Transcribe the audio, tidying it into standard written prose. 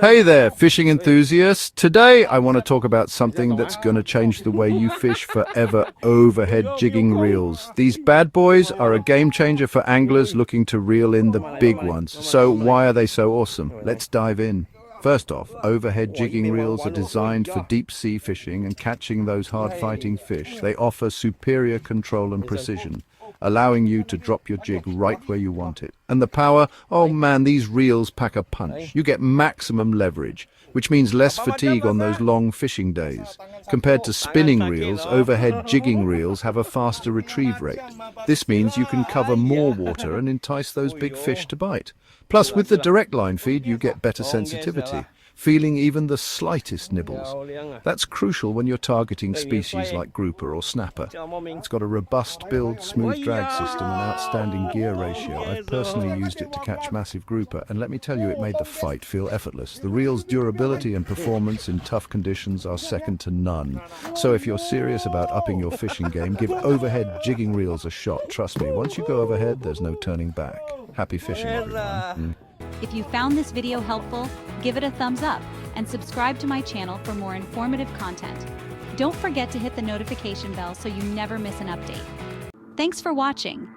Hey there, fishing enthusiasts. Today I want to talk about something that's going to change the way you fish forever: overhead jigging reels. These bad boys are a game changer for anglers looking to reel in the big ones. So why are they so awesome? Let's dive in. First off, overhead jigging reels are designed for deep sea fishing and catching those hard-fighting fish. They offer superior control and precision, allowing you to drop your jig right where you want it. And the power, oh man, these reels pack a punch. You get maximum leverage, which means less fatigue on those long fishing days. Compared to spinning reels, overhead jigging reels have a faster retrieve rate. This means you can cover more water and entice those big fish to bite. Plus, with the direct line feed, you get better sensitivity, feeling even the slightest nibbles. That's crucial when you're targeting species like grouper or snapper. It's got a robust build, smooth drag system, and outstanding gear ratio. I've personally used it to catch massive grouper, and let me tell you, it made the fight feel effortless. The reel's durability and performance in tough conditions are second to none. So if you're serious about upping your fishing game, give overhead jigging reels a shot. Trust me, once you go overhead, there's no turning back. Happy fishing, everyone. If you found this video helpful, give it a thumbs up and subscribe to my channel for more informative content. Don't forget to hit the notification bell so you never miss an update. Thanks for watching.